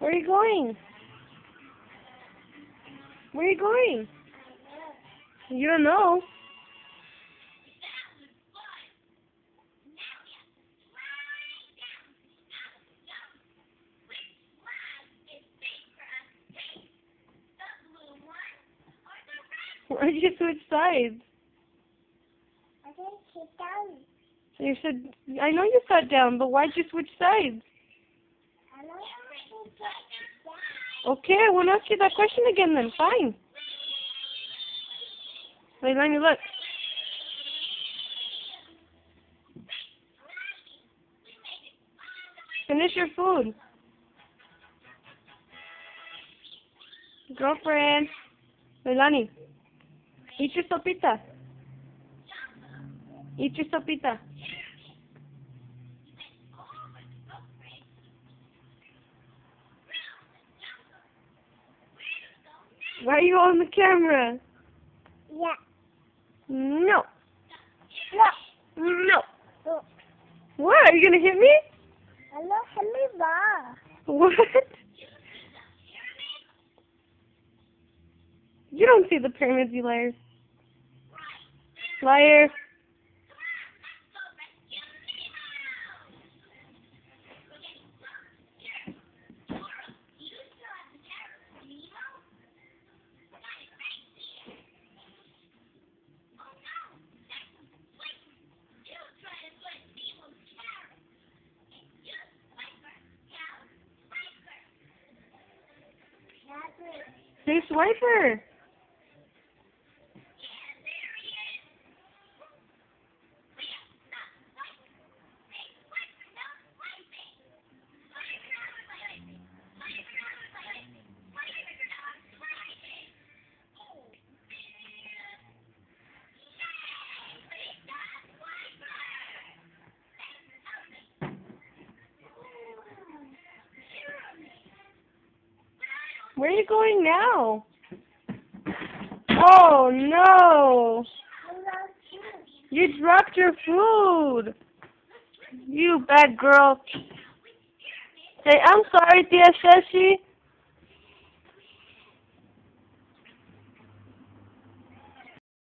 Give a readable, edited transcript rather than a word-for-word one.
Where are you going? Where are you going? You don't know. Why'd you switch sides? I didn't sit down. You said, I know you sat down, but why'd you switch sides? I don't want to sit down. Okay, I won't ask you that question again then. Fine. Leilani, look. Finish your food. Girlfriend. Leilani, eat your sopita. Eat your sopita. Why are you on the camera? Yeah. No. No. No. Oh. What? Are you going to hit me? Hello, hello, What? You don't see the pyramids, you liar. Liar. Hey, Swiper. Where are you going now? Oh, no. You dropped your food. You bad girl. Say, I'm sorry, Tia Ceci.